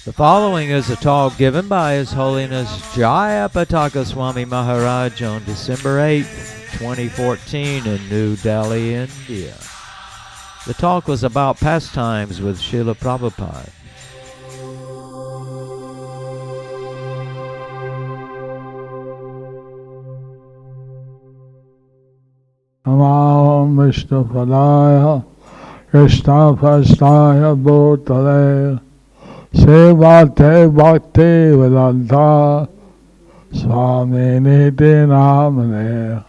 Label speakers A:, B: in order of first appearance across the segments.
A: The following is a talk given by His Holiness Jayapataka Swami Maharaj on December 8, 2014 in New Delhi, India. The talk was about pastimes with Srila Prabhupada.
B: Namah Vishnu Padaya Krishna Prasthaya Bhutale Sevate Bhakti Vedanta Swami Niti Namane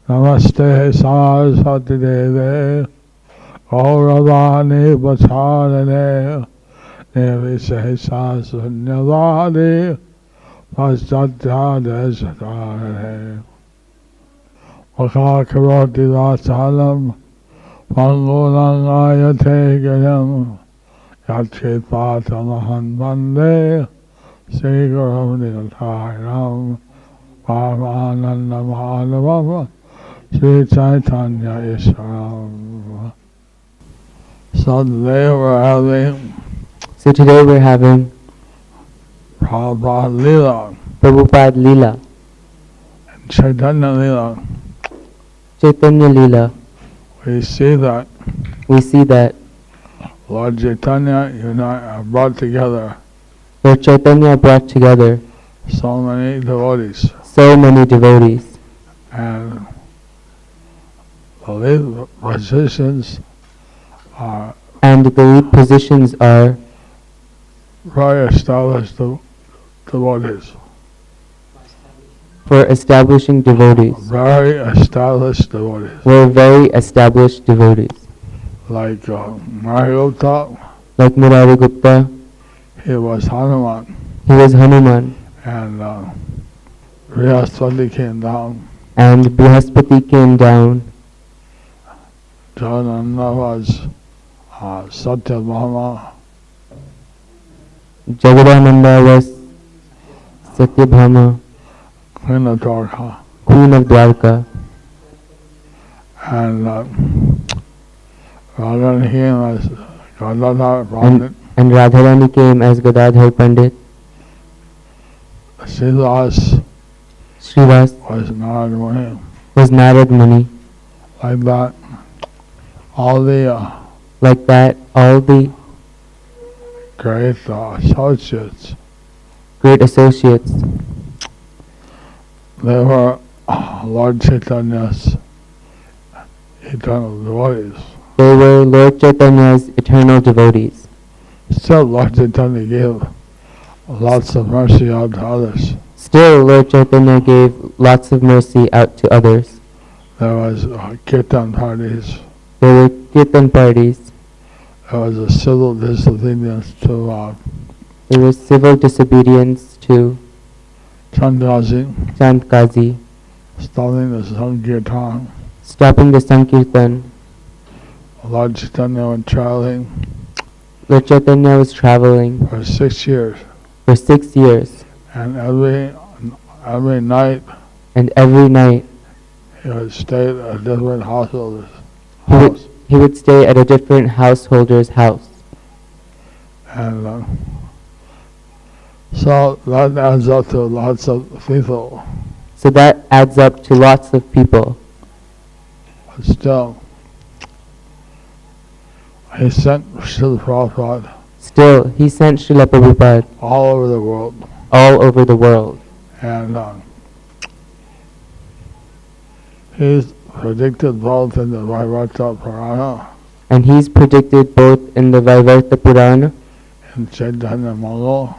B: Namaste Saraswati Deve Gauravani Bacharane Nirvishesha Sunyavadi Paschatya Deshatarane Vakakaroti Vasalam Pangulang Ayate Gayam Yachit Patamahan Bande Sri Gurum Nilataram Paramananda Madhavama Sri Chaitanya Isharam. So today we're having Prabhupada Leela.
C: Prabhupada Leela.
B: And Chaitanya Leela.
C: Chaitanya Leela.
B: We see that Lord Chaitanya brought together
C: Lord Chaitanya brought together
B: so many devotees. And the lead positions are very established devotees.
C: For establishing devotees.
B: Very established devotees.
C: We're very established devotees.
B: Like Murari Gupta.
C: Like Murari Gupta.
B: He was Hanuman.
C: And
B: Brihaspati came down. Jagananda was Satyabhama. Queen of Dwarka. And Radharani came as Gadadhar Pandit.
C: And Radharani came as Gadadhar Pandit.
B: Srivas
C: was Narad Muni.
B: Like that, all the
C: great associates.
B: They were Lord Chaitanya's eternal devotees.
C: They were Lord Chaitanya's eternal devotees.
B: Still, Lord Chaitanya gave lots of mercy out to others.
C: Still, Lord Chaitanya gave lots of mercy out to others.
B: There was kirtan parties.
C: There were kirtan parties.
B: There was a civil disobedience to
C: Chandkazi.
B: Stopping the
C: Sankirtan.
B: Lord Chaitanya went traveling.
C: Lord Chaitanya was traveling
B: for 6 years. And every night he would stay at a different householder's house.
C: He would stay at a different householder's house.
B: And so that adds up to lots of people. But still, he sent Srila Prabhupada.
C: He sent Srila Prabhupada
B: all over the world. And he's predicted both in the Vaivarta Purana.
C: And
B: Chaitanya Mangal.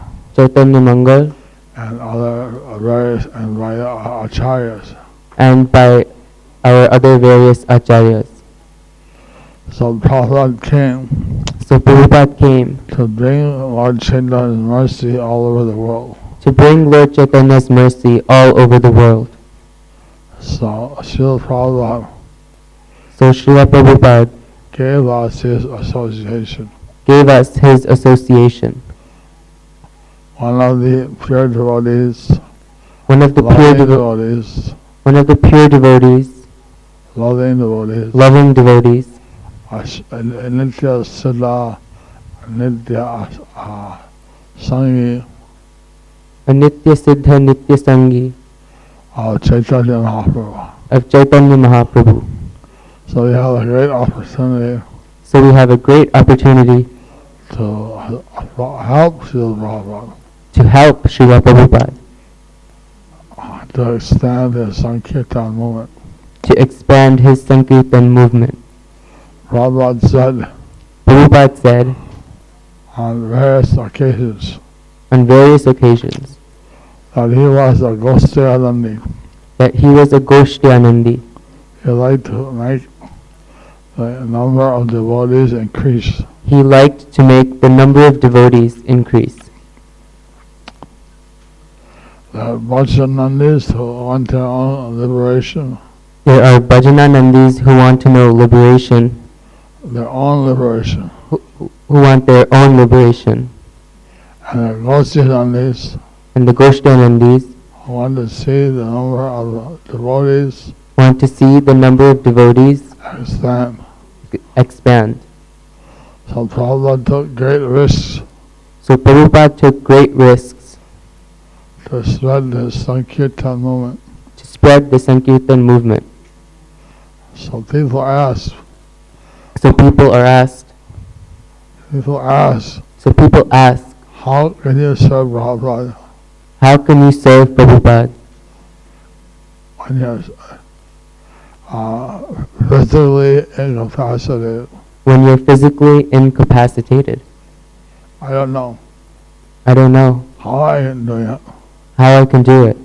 B: And other various acharyas.
C: And by our other various acharyas.
B: So Prabhupada came to bring Lord Chaitanya's mercy all over the world.
C: So
B: Srila
C: Prabhupada
B: gave us his association. One of the pure devotees loving devotees,
C: loving devotees,
B: Nitya Siddha, Nitya Sangi
C: Anitya Siddha Nitya Sangi
B: of Chaitanya Mahaprabhu.
C: of Chaitanya Mahaprabhu.
B: So we have a great opportunity
C: So we have a great opportunity
B: to help Srila Prabhupada
C: to help Srila Prabhupada
B: to extend his Sankirtan movement.
C: to expand his Sankirtan movement.
B: Prabhupada
C: said
B: on various occasions
C: on various occasions
B: that he was a Goshtyanandi.
C: that he was a Goshtyanandi.
B: He liked to make the number of devotees increase.
C: He liked to make the number of devotees increase.
B: The Bhajanandis who want their own liberation,
C: There are Bhajananandis who want to know liberation,
B: their own liberation.
C: who want their own liberation,
B: And the Goshtyanandis
C: and the Goshtyanandis
B: who want to see the number of devotees
C: want to see the number of devotees expand.
B: So Prabhupada took great risks
C: So Prabhupada took great risks
B: to spread the Sankirtan movement.
C: to spread the Sankirtan movement.
B: So people ask,
C: So people ask,
B: how can you serve Prabhupada
C: how can you serve Prabhupada
B: when you're physically incapacitated?
C: when you're physically incapacitated?
B: I don't know
C: I don't know
B: how I can do it.
C: how I can do it.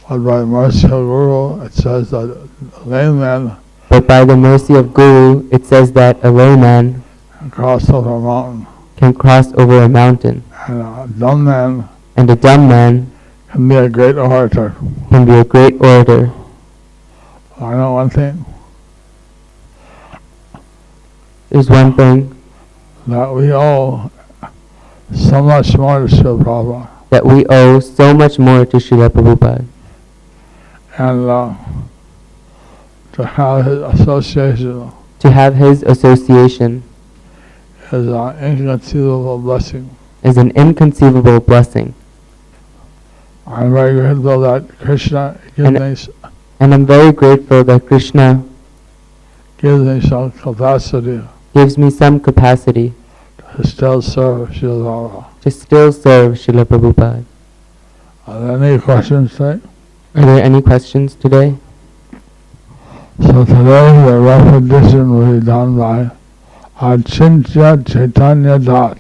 B: But by the mercy of Guru, it says that a layman
C: But by the mercy of Guru, it says that a layman
B: can cross over a mountain,
C: can cross over a mountain,
B: and a dumb man
C: and a dumb man
B: can be a great orator.
C: can be a great orator.
B: I know one thing,
C: There's one thing
B: that we owe so much more to Srila Prabhupada.
C: that we owe so much more to Srila Prabhupada.
B: And to have his association
C: To have his association
B: is an inconceivable blessing.
C: is an inconceivable blessing.
B: I'm very grateful that Krishna
C: And I'm very grateful that Krishna
B: gives me some capacity
C: gives me some capacity
B: to still serve Srila Prabhupada.
C: to still serve Srila Prabhupada.
B: Are there any questions today?
C: Are there any questions today?
B: So today the repetition will be done by Achintya Chaitanya Das.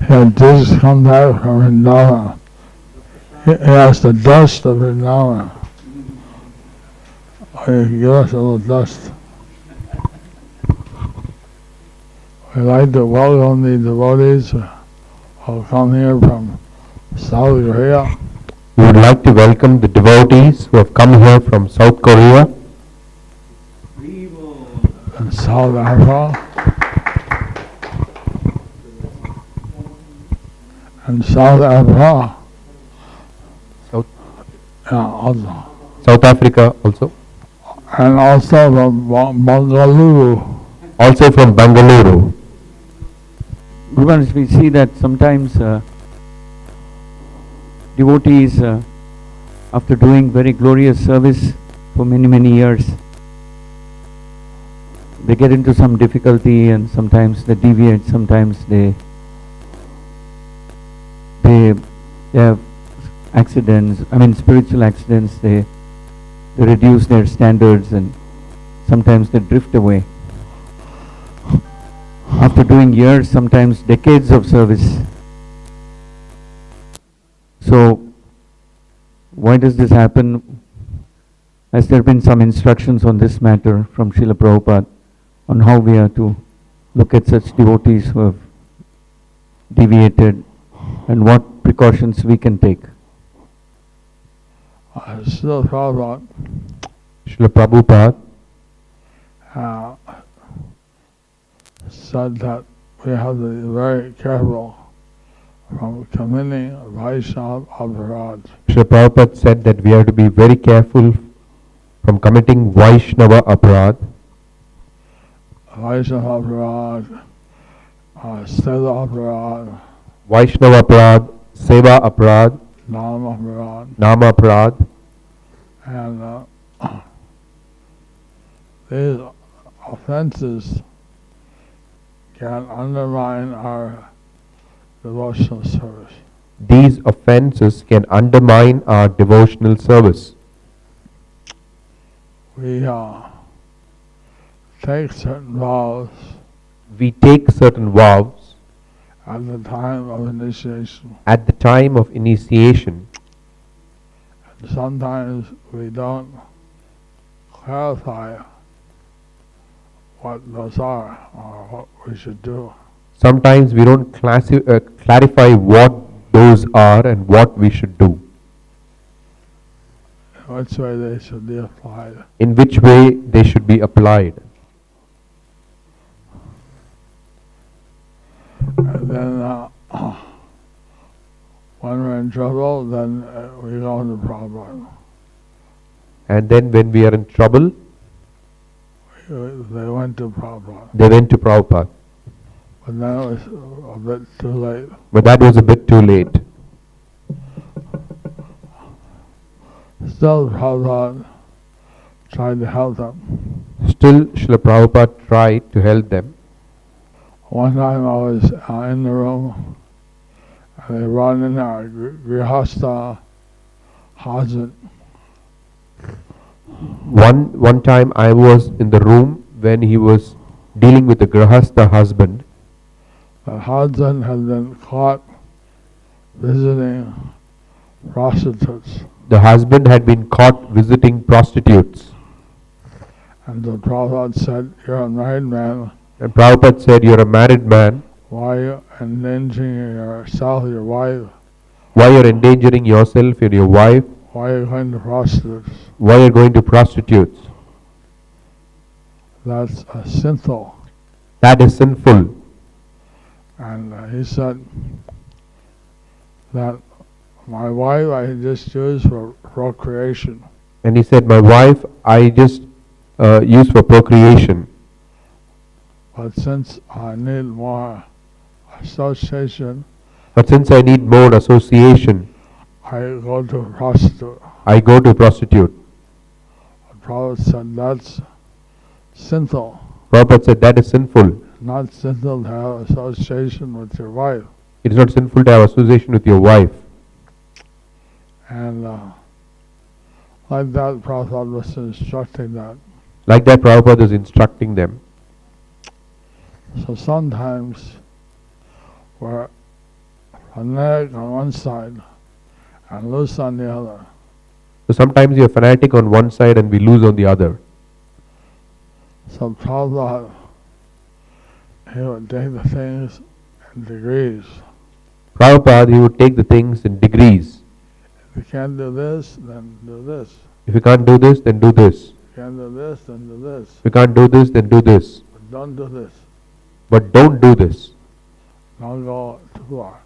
B: He had just come back from Vrindavan. He has the dust of Vrindavan. You can give us a little dust. We'd like to welcome the devotees who come here from South Korea.
D: We would like to welcome the devotees who have come here from South Korea
B: and South Africa and South Africa. Also.
D: South Africa also,
B: And also from Bangalore.
D: also from Bangalore.
E: Guruvans, we see that sometimes devotees, after doing very glorious service for many years, they get into some difficulty and sometimes they deviate, sometimes they have accidents, spiritual accidents, they reduce their standards and sometimes they drift away. After doing years, sometimes decades of service. So, why does this happen? Has there been some instructions on this matter from Srila Prabhupada on how we are to look at such devotees who have deviated and what precautions we can take?
B: Srila Prabhupada
D: Srila Prabhupada
B: said that we have to be very careful from committing Vaishnava aparad.
D: Srila Prabhupada said that we have to be very careful from committing Vaishnava aparad,
B: Vaishnava aparad, Seva aparad,
D: Vaishnava aparad, Seva aparad,
B: Nama aparad,
D: Nama aparad,
B: and these offenses can undermine our devotional service.
D: These offenses can undermine our devotional service.
B: We take certain vows
D: We take certain vows
B: at the time of initiation.
D: at the time of initiation.
B: Sometimes we don't clarify what those are or what we should do.
D: Sometimes we don't clarify what those are and what we should do,
B: In which way they should be applied.
D: in which way they should be applied.
B: And then when we're in trouble, then we go into problem.
D: And then when we are in trouble,
B: They went to Prabhupada.
D: they went to Prabhupada.
B: But then it was a bit too late.
D: But that was a bit too late.
B: Still, Prabhupada tried to help them.
D: Still, Srila Prabhupada tried to help them.
B: One time I was in the room, and they brought in our Grihastha husband.
D: One time I was in the room when he was dealing with the Grihastha husband.
B: The husband had been caught visiting prostitutes.
D: The husband had been caught visiting prostitutes.
B: And the Prabhupada said, "You're a married man.
D: And Prabhupada said, "You're a married man.
B: Why are you endangering yourself, your wife?
D: Why you're endangering yourself and your wife?
B: Why are you going to prostitutes?
D: Why you're going to prostitutes?
B: That's sinful."
D: That is sinful."
B: And he said that my wife I just use for procreation.
D: And he said, "My wife I just use for procreation.
B: But since I need more association,
D: But since I need more association,
B: I go to a prostitute."
D: I go to prostitute."
B: The Prophet said that's sinful.
D: Prabhupada said that is sinful.
B: Not sinful to have association with your wife.
D: It is not sinful to have association with your wife.
B: And like that, Prabhupada was instructing that.
D: Like that, Prabhupada is instructing them.
B: So sometimes we're fanatic on one side and loose on the other.
D: So sometimes you are fanatic on one side and we lose on the other.
B: So Prabhupada, he would take the things in degrees.
D: Prabhupada, he would take the things in degrees.
B: If you can't do this, then do this.
D: If you can't do this, then do this.
B: If you can't do this, then do this.
D: If you can't do this, then do this.
B: But don't do this.
D: But don't do this.
B: Don't go too far.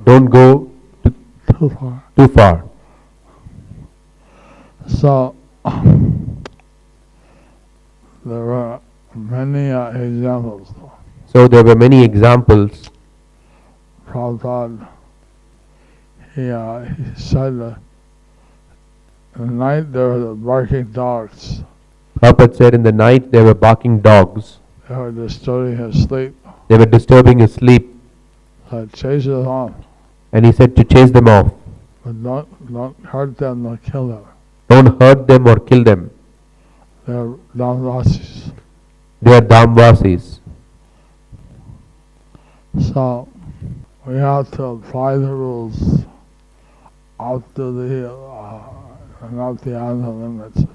D: Don't go
B: Too far.
D: too far.
B: So there were many examples.
D: So there were many examples.
B: Prabhupada, he said in the night there were the barking dogs.
D: Prabhupada said in the night there were barking dogs.
B: They were disturbing his sleep.
D: They were disturbing his sleep.
B: So chase them off.
D: And he said to chase them off.
B: But don't hurt them, don't kill them.
D: Don't hurt them or kill them.
B: They're Dhamvasis.
D: They are Dhamvasis.
B: So we have to apply the rules out to the not beyond the limits.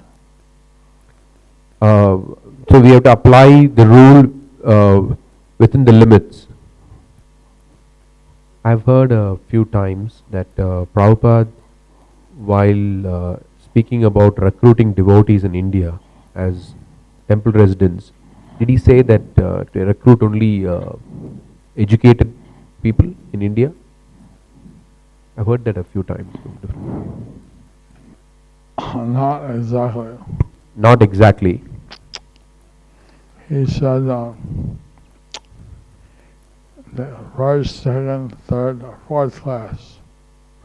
D: So we have to apply the rule within the limits. I've heard a few times that Prabhupada, while speaking about recruiting devotees in India as temple residents, did he say that to recruit only educated people in India? I've heard that a few times from different people.
B: Not exactly.
D: Not exactly.
B: He said the first, second, third, or fourth class.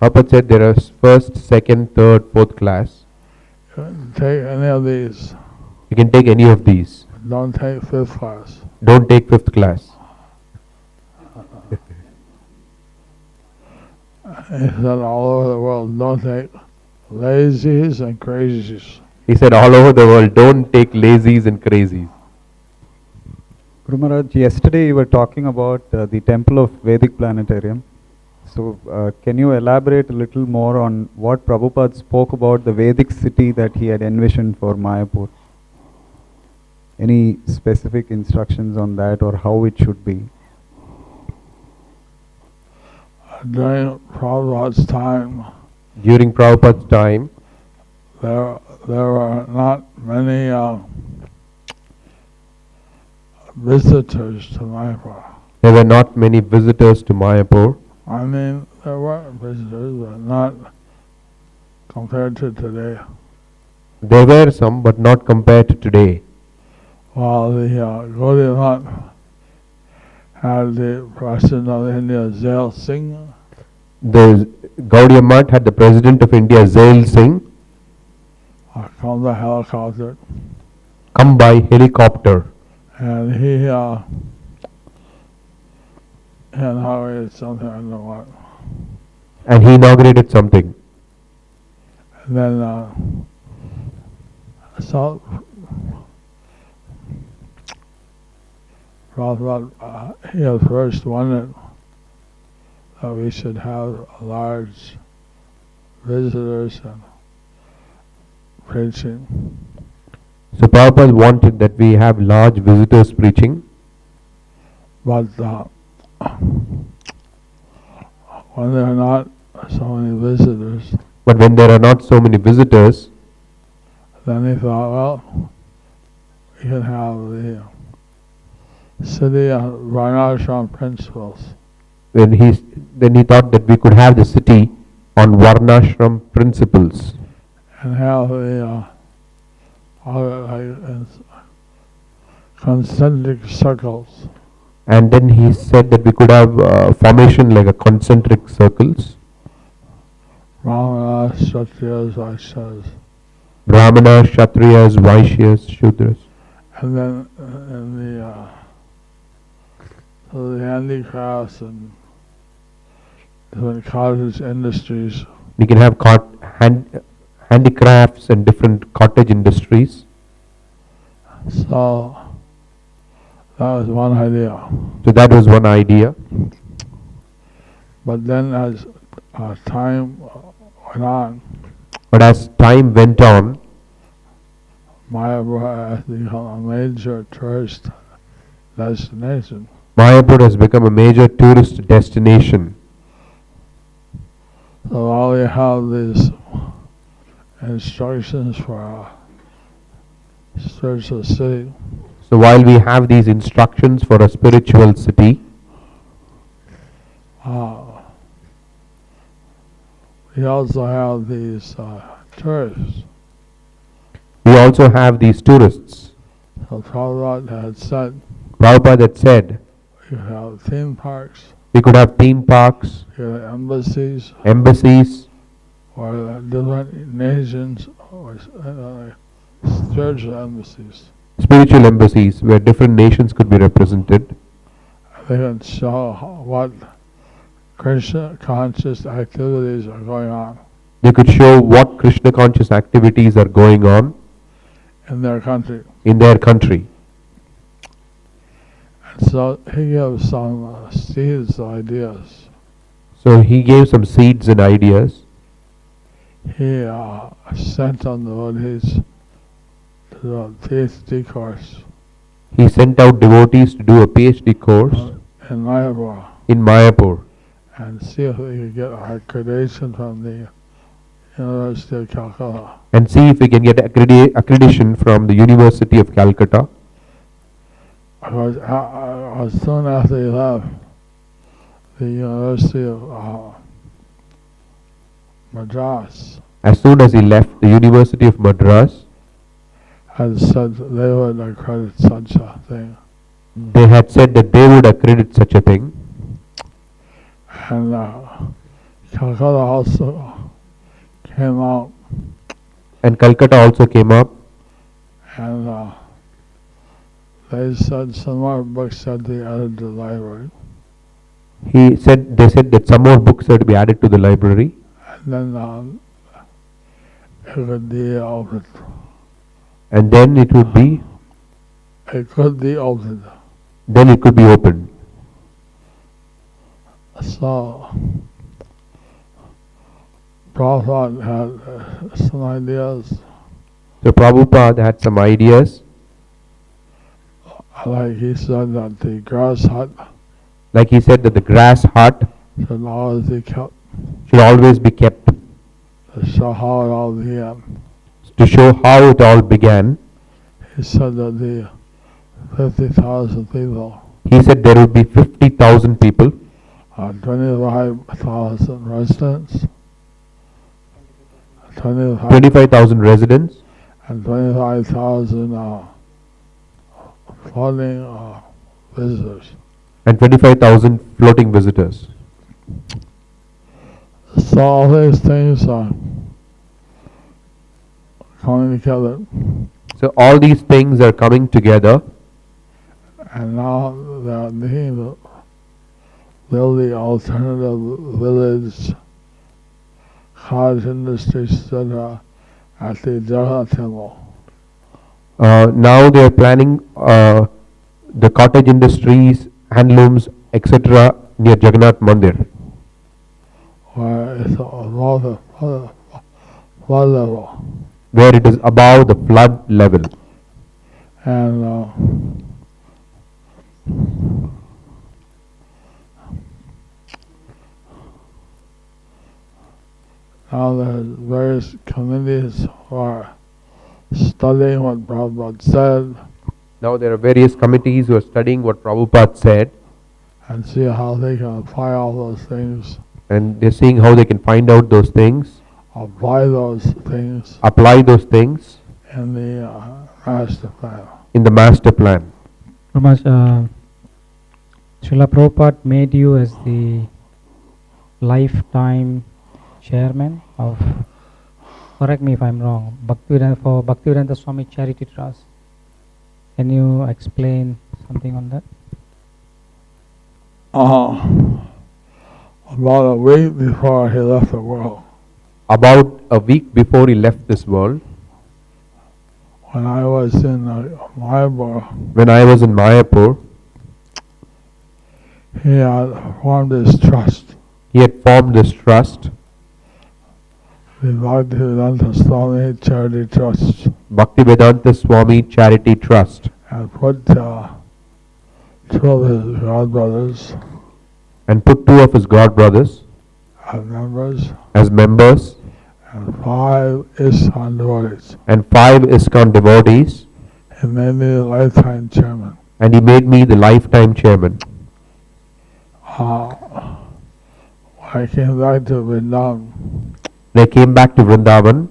D: Prabhupada said there are first, second, third, fourth class.
B: You can take any of these.
D: You can take any of these.
B: Don't take fifth class.
D: Don't take fifth class.
B: He said all over the world, don't take lazies and crazies.
D: He said all over the world, don't take lazies and crazies.
F: Guru Maharaj, yesterday you were talking about the temple of Vedic Planetarium. So can you elaborate a little more on what Prabhupada spoke about the Vedic city that he had envisioned for Mayapur? Any specific instructions on that or how it should be?
B: During Prabhupada's time,
D: During Prabhupada's time,
B: there were not many visitors to Mayapur.
D: there were not many visitors to Mayapur.
B: I mean, there were visitors, but not compared to today.
D: There were some, but not compared to today.
B: While the Gaudiya Math had the President of India, Zail Singh,
D: The Gaudiya Math had the President of India, Zail Singh,
B: come by helicopter,
D: come by helicopter.
B: and he inaugurated something, I don't know what.
D: And he inaugurated something.
B: And then so Prabhupada, he was first wanted that we should have large visitors and preaching.
D: So Prabhupada wanted that we have large visitors preaching.
B: But when there are not so many visitors,
D: But when there are not so many visitors,
B: then he thought, well, we can have the city Varnashram principles.
D: then he thought that we could have the city on Varnashram principles
B: And have the concentric circles.
D: and then he said that we could have formation like a concentric circles.
B: Brahmana, Kshatriyas, Vaishyas.
D: Brahmana, Kshatriyas, Vaishyas, Shudras.
B: And then in the handicrafts and different cottage industries.
D: We can have handicrafts and different cottage industries.
B: So that was one idea.
D: So that was one idea.
B: But then as time went on,
D: But as time went on,
B: Mayapur has become a major tourist destination.
D: Mayapur has become a major tourist destination.
B: So while we have these instructions for a spiritual city,
D: So while we have these instructions for a spiritual city,
B: we also have these tourists.
D: we also have these tourists.
B: So Prabhupada had said
D: Prabhupada had said
B: you have theme parks,
D: we could have theme parks,
B: you have embassies,
D: embassies,
B: or different nations, or spiritual embassies.
D: spiritual embassies where different nations could be represented.
B: They can show what Krishna conscious activities are going on
D: They could show what Krishna conscious activities are going on
B: in their country.
D: in their country.
B: And so he gives some seeds, ideas.
D: So he gave some seeds and ideas.
B: He sent on the devotees to do a PhD course
D: He sent out devotees to do a PhD course
B: in Mayapur
D: in Mayapur
B: and see if they could get accreditation from the University of Calcutta.
D: and see if we can get accreditation from the University of Calcutta.
B: Because as soon after he left, the University of Madras
D: As soon as he left the University of Madras,
B: had said they would accredit such a thing.
D: they had said that they would accredit such a thing,
B: And Calcutta also came out,
D: and Calcutta also came up,
B: and they said some more books had to be added to the library.
D: they said that some more books are to be added to the library,
B: And then it could be opened.
D: and then it would be,
B: It could be opened.
D: then it could be opened.
B: So Prabhupada had some ideas,
D: So Prabhupada had some ideas,
B: like he said that the grass hut
D: like he said that the grass hut
B: should always be kept
D: should always be kept,
B: to show how it all began.
D: to show how it all began.
B: He said that the 50,000 people,
D: He said there would be 50,000 people,
B: 25,000 residents,
D: 25,000 residents,
B: and 25,000 floating visitors.
D: and 25,000 floating visitors.
B: So all these things are coming together,
D: So all these things are coming together,
B: and now they're beginning to build the alternative village, cottage industry, etc. at the Jagannath temple.
D: now they are planning the cottage industries, handlooms, etc. near Jagannath Mandir,
B: Where it's above the flood level.
D: where it is above the flood level.
B: And now there's various committees who are studying what Prabhupada said
D: Now there are various committees who are studying what Prabhupada said,
B: and see how they can apply all those things,
D: and they're seeing how they can find out those things,
B: apply those things
D: apply those things
B: in the master plan.
D: in the master plan.
G: Srila Prabhupada made you as the lifetime chairman of, correct me if I'm wrong, Bhaktivedanta Swami Charity Trust. Can you explain something on that?
B: About a week before he left the world,
D: About a week before he left this world,
B: when I was in Mayapur,
D: when I was in Mayapur,
B: he had formed his trust,
D: he had formed this trust,
B: the Bhaktivedanta Swami Charity Trust,
D: Bhaktivedanta Swami Charity Trust,
B: and put two of his godbrothers
D: and put two of his godbrothers
B: as members,
D: as members,
B: and 5 ISKCON devotees.
D: and 5 ISKCON devotees,
B: He made me the lifetime chairman.
D: and he made me the lifetime chairman.
B: When I came back to Vrindavan,
D: When I came back to Vrindavan,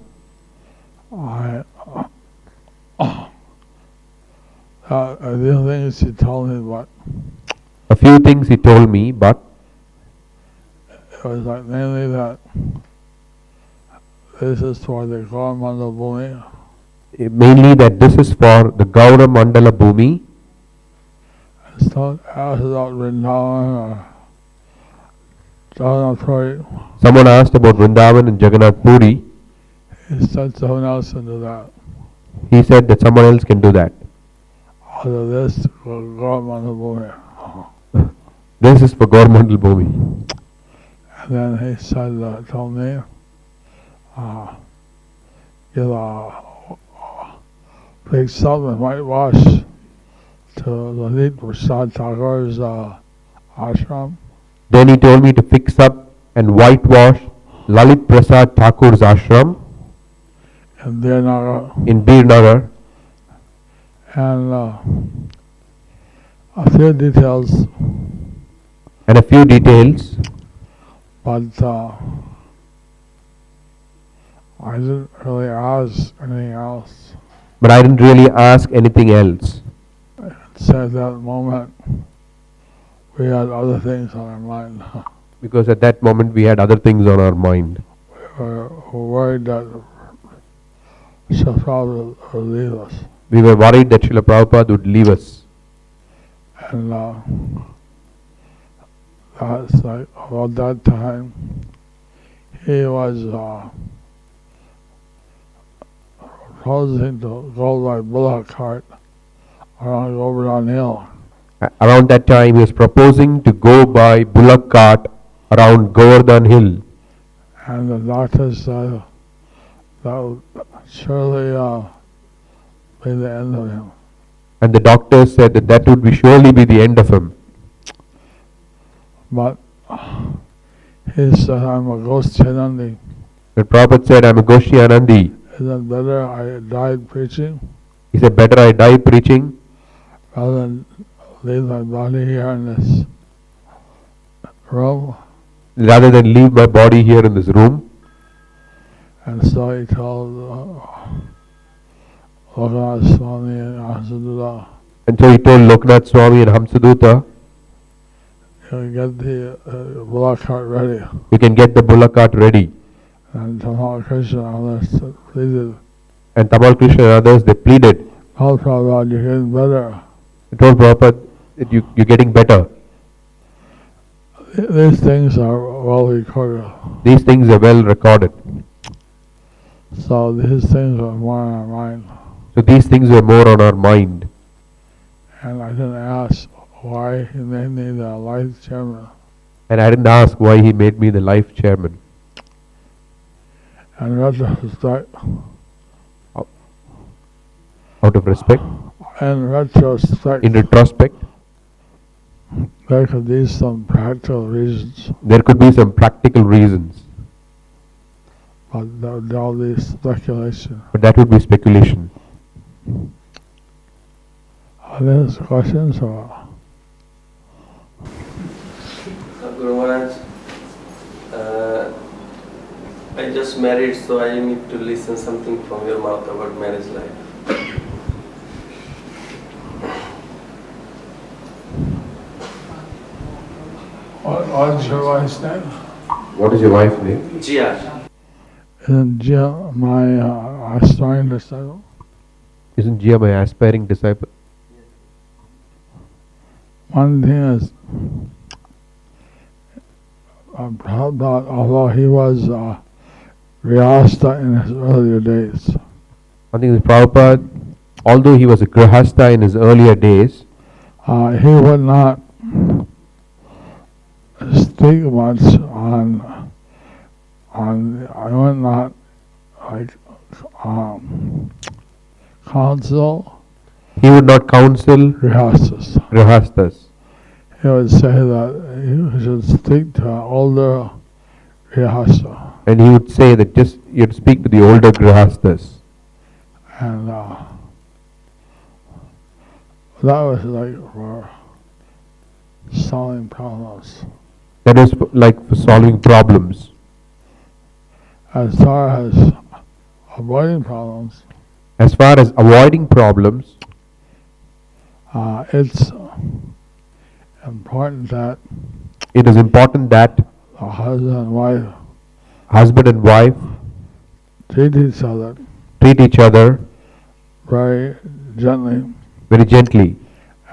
B: the things he told me, but
D: a few things he told me, but
B: it was like mainly that this is for the Gaur-Mandal Bhumi,
D: mainly that this is for the Gaura Mandala Bhumi.
B: and so asked about Vrindavan or Jagannath Puri.
D: Someone asked about Vrindavan and Jagannath Puri.
B: He said someone else can do that.
D: He said that someone else can do that.
B: Although this for Gaur-Mandal Bhumi.
D: This is for Gaura Mandala Bhumi.
B: And then he said, told me, give a big sum of whitewash to Lalit Prasad Thakur's ashram,
D: Then he told me to fix up and whitewash Lalit Prasad Thakur's ashram
B: in Birnagar,
D: in Birnagar,
B: and a few details
D: and a few details,
B: but I didn't really ask anything else.
D: but I didn't really ask anything else.
B: So at that moment, we had other things on our mind.
D: Because at that moment we had other things on our mind.
B: We were worried that Srila Prabhupada would leave us.
D: We were worried that Srila Prabhupada would leave us.
B: And that's like about that time, he was proposing to go by bullock cart around Govardhan Hill.
D: Around that time he was proposing to go by bullock cart around Govardhan Hill.
B: And the doctor said that would surely be the end of him.
D: And the doctor said that that would surely be the end of him.
B: But he said, I'm a ghost Chenandi.
D: But Prabhupada said, I'm a Goshi Anandi.
B: Isn't it better I died preaching
D: He said, better I die preaching
B: rather than leave my body here in this room?
D: rather than leave my body here in this room.
B: And so he told Lokanath Swami and Hamsaduta,
D: And so he told Lokanath Swami and Hamsaduta,
B: get the bullock cart ready.
D: we can get the bullock cart ready.
B: And Tamal Krishna and others pleaded,
D: And Tamal Krishna and others, they pleaded.
B: oh Prabhupada, you're getting better.
D: They told Prabhupada that you're getting better.
B: These things are well recorded.
D: These things are well recorded.
B: So these things are more on our mind.
D: So these things were more on our mind.
B: And I didn't ask why he made me the life chairman.
D: And I didn't ask why he made me the life chairman.
B: And retrospect,
D: Out of respect,
B: in retrospect,
D: in retrospect,
B: there could be some practical reasons,
D: there could be some practical reasons.
B: but that would all be speculation.
D: But that would be speculation.
B: Are there questions or?
H: Guru Maharaj, I just married, so I need to listen something from your mouth about marriage life.
B: What's your wife's name?
D: What is your wife's name?
H: Jia.
B: Isn't Jill my aspiring disciple?
D: Isn't Jia my aspiring disciple?
B: One thing is, Prabhupada, although he was Grihastha in his earlier days,
D: I think Prabhupada, although he was a Grihastha in his earlier days,
B: he would not speak much on I would not like counsel
D: he would not counsel
B: Grihasthas.
D: Grihasthas.
B: He would say that you should speak to an older Grihastha.
D: And he would say that just you have to speak to the older Grihasthas.
B: And that was like for solving problems.
D: That was like for solving problems.
B: As far as avoiding problems,
D: As far as avoiding problems,
B: it's important that
D: it is important that
B: the
D: husband and wife
B: treat each other
D: treat each other
B: very gently,
D: very gently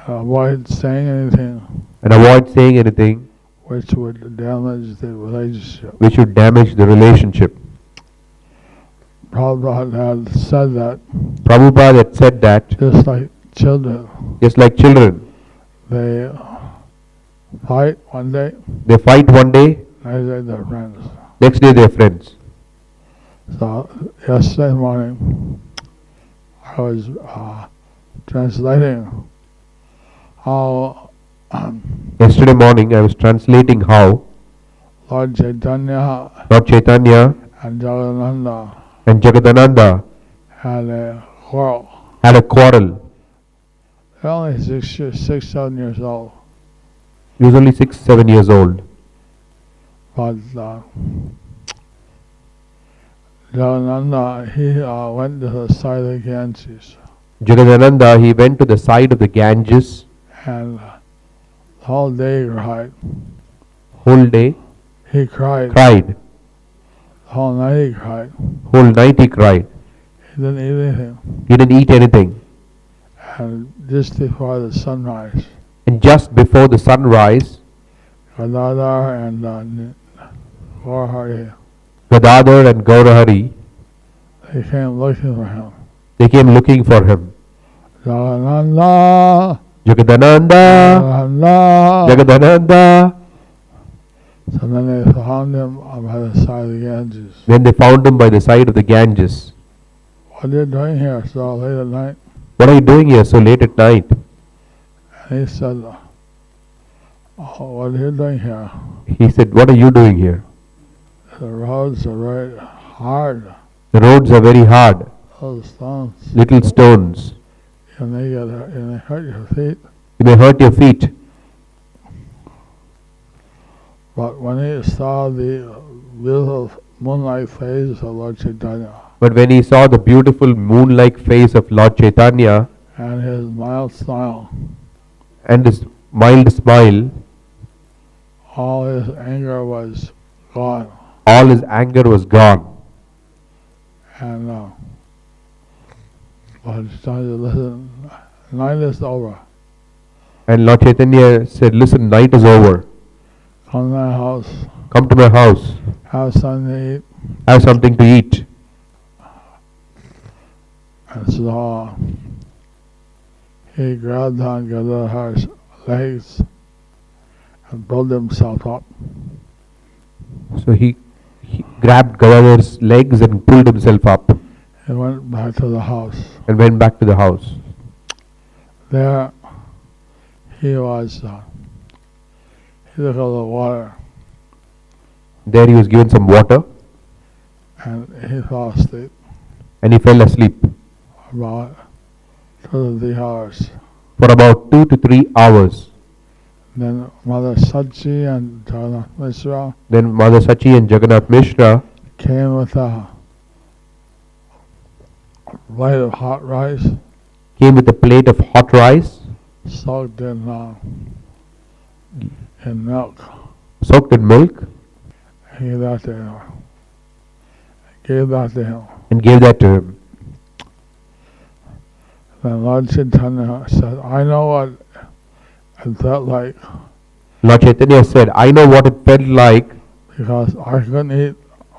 B: avoid saying anything
D: and avoid saying anything
B: which would damage the relationship.
D: which would damage the relationship.
B: Prabhupada had said that
D: Prabhupada had said that
B: just like children,
D: just like children,
B: they fight one day,
D: they fight one day,
B: next day they're friends.
D: next day they are friends.
B: So yesterday morning, I was translating how
D: Yesterday morning I was translating how
B: Lord Chaitanya
D: Lord Chaitanya
B: and Jagadananda
D: and Jagadananda
B: had a quarrel.
D: had a quarrel.
B: They're only 6, 7 years old.
D: He was only 6, 7 years old.
B: But Jagananda, he went to the side of Ganges,
D: Jagadananda, he went to the side of the Ganges,
B: and the whole day he cried.
D: whole day
B: He cried.
D: cried,
B: The whole night he cried.
D: whole night he cried.
B: He didn't eat anything.
D: He didn't eat anything.
B: And just before the sunrise,
D: And just before the sunrise,
B: Gadadhar and Gaurahari,
D: Gadadhar and Gaurahari,
B: they came looking for him.
D: they came looking for him.
B: Jagananda,
D: Jagadananda,
B: Jagananda.
D: Jagadananda.
B: So then they found him by the side of the Ganges.
D: Then they found him by the side of the Ganges.
B: What are you doing here so late at night?
D: What are you doing here so late at night?
B: And he said, oh, what are you doing here?
D: He said, what are you doing here?
B: The roads are very hard.
D: The roads are very hard,
B: Those stones,
D: little stones.
B: and they hurt your feet.
D: You may hurt your feet.
B: But when he saw the beautiful moonlight face of Lord Chaitanya
D: But when he saw the beautiful moon-like face of Lord Chaitanya
B: and his mild smile,
D: and his mild smile,
B: all his anger was gone.
D: all his anger was gone.
B: And Lord Chaitanya, listen, night is over.
D: And Lord Chaitanya said, listen, night is over.
B: Come to my house,
D: Come to my house.
B: have something to eat.
D: Have something to eat.
B: And so he grabbed on Gadadhar's legs and pulled himself up.
D: So he grabbed Gadadhar's legs and pulled himself up
B: He went back to the house.
D: and went back to the house.
B: There he was, he took a little water
D: There he was given some water
B: and he fell asleep
D: and he fell asleep
B: about 2 to 3 hours.
D: for about 2 to 3 hours.
B: Then Mother Sachi and Jagannath Mishra
D: Then Mother Sachi and Jagannath Mishra
B: came with a plate of hot rice
D: came with a plate of hot rice
B: soaked in milk.
D: soaked in milk
B: He gave that to him. Gave that to him.
D: and gave that to him.
B: Then Lord Chaitanya said, I know what it felt like
D: Lord Chaitanya said, I know what it felt like
B: because I couldn't eat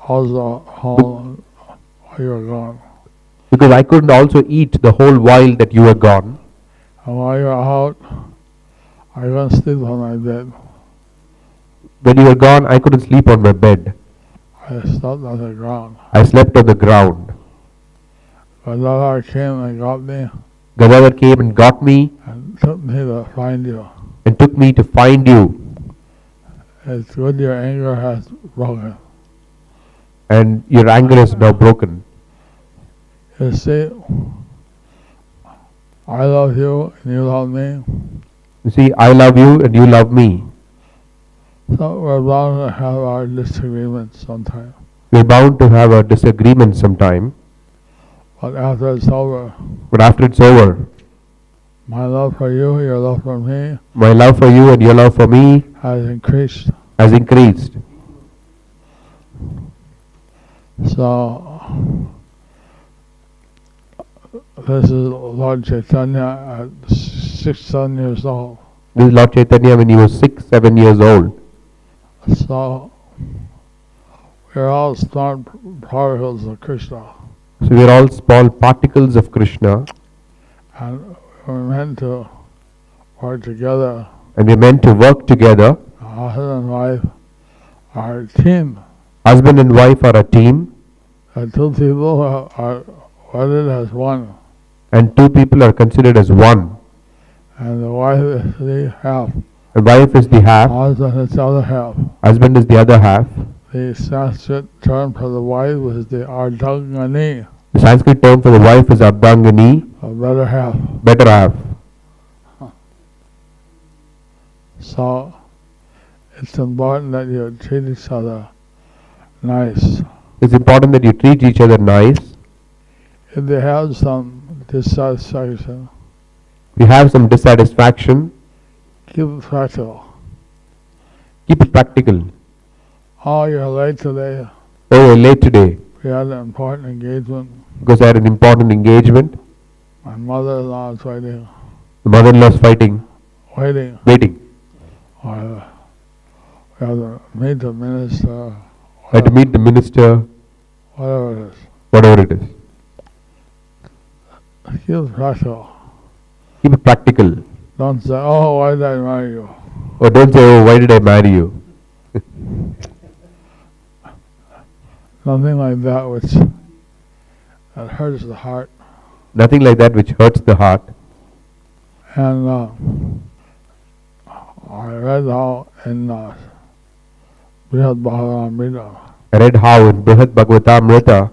B: also while you were gone.
D: because I couldn't also eat the whole while that you were gone.
B: And while you were out, I couldn't sleep on my bed.
D: When you were gone, I couldn't sleep on my bed.
B: I slept on the ground.
D: I slept on the ground.
B: Gadadhar came and got me
D: Gadadhar came and got me
B: and took me to find you.
D: and took me to find you.
B: It's good your anger has broken.
D: And your anger is now broken.
B: You see, I love you and you love me.
D: You see, I love you and you love me.
B: So we're bound to have our disagreements sometime.
D: We're bound to have a disagreement sometime.
B: But after it's over,
D: But after it's over,
B: my love for you, your love for me,
D: my love for you and your love for me
B: has increased.
D: has increased.
B: So, this is Lord Chaitanya at 6, 7 years old.
D: This is Lord Chaitanya when he was 6, 7 years old.
B: So, we're all small particles of Krishna.
D: So we are all small particles of Krishna
B: And we're meant to work together.
D: and we're meant to work together.
B: Husband and wife are a team.
D: Husband and wife are a team
B: The two people are wedded as one.
D: and two people are considered as one.
B: And the wife is the half.
D: The wife is the half,
B: Husband is the other half.
D: husband is the other half.
B: The Sanskrit term for the wife is the Ardhangani,
D: The Sanskrit term for the wife is Ardhangani,
B: a better half.
D: better half.
B: So, it's important that you treat each other nice.
D: It's important that you treat each other nice.
B: If they have some dissatisfaction,
D: If you have some dissatisfaction,
B: keep it practical.
D: keep it practical.
B: Oh, you're late today.
D: Oh, you're late today
B: We had an important engagement.
D: because I had an important engagement.
B: My mother-in-law is waiting.
D: The mother-in-law is
B: Waiting.
D: waiting.
B: Or we have to meet the minister.
D: I had to meet the minister,
B: Whatever it is.
D: whatever it is.
B: Keep it practical.
D: Keep it practical.
B: Don't say, oh, why did I marry you?
D: Or don't say, oh, why did I marry you?
B: Nothing like that which that hurts the heart.
D: Nothing like that which hurts the heart.
B: And I read how in Brihad Bhagavatamrita
D: I read how in Brihad Bhagavatamrita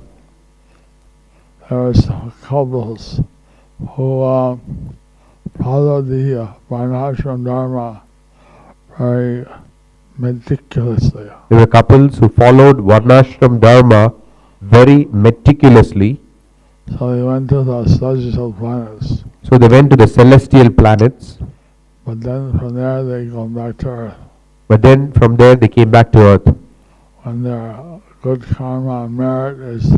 B: there was couples who followed the Varnashram Dharma very meticulously.
D: there were couples who followed Varnashram Dharma very meticulously.
B: So they went to the celestial planets.
D: So they went to the celestial planets,
B: But then from there they go back to Earth.
D: but then from there they came back to earth.
B: When their good karma and merit is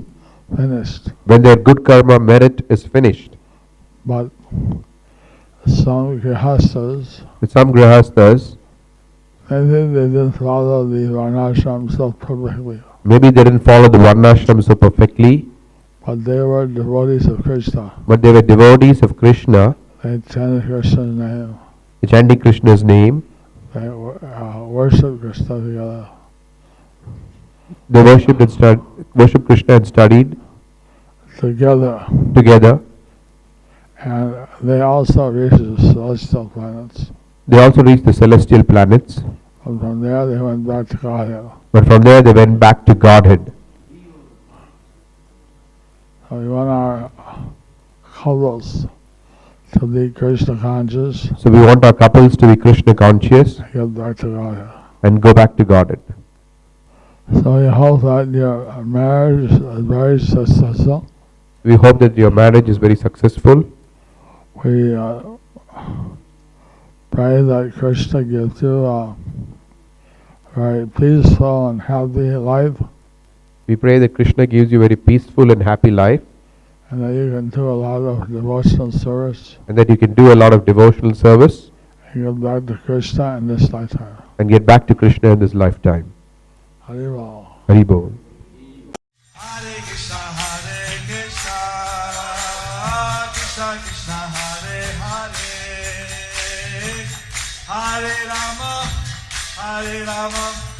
B: finished.
D: When their good karma merit is finished.
B: But some grihastas,
D: With some grihasthas,
B: maybe they didn't follow the varnashram so perfectly,
D: maybe they didn't follow the Varnashram so perfectly,
B: but they were devotees of Krishna.
D: but they were devotees of Krishna,
B: They chanted Krishna's name.
D: chanting Krishna's name.
B: They worshiped Krishna together.
D: They worshipped Krishna and studied together.
B: And they also reached the celestial planets.
D: They also reached the celestial planets,
B: And from there they went back to Godhead.
D: but from there they went back to Godhead.
B: So we want our couples to be Krishna conscious,
D: So we want our couples to be Krishna conscious
B: get back to Godhead.
D: and go back to Godhead.
B: So we hope that your marriage is very successful.
D: We hope that your marriage is very successful.
B: We pray that Krishna gives you a very peaceful and happy life,
D: We pray that Krishna gives you a very peaceful and happy life,
B: and that you can do a lot of devotional service
D: and that you can do a lot of devotional service
B: and get back to Krishna in this lifetime.
D: and get back to Krishna in this lifetime.
B: Hari Bol.
D: Hari Bol.
I: Hare Krishna, Krishna Krishna, Hare Hare, Hare Rama,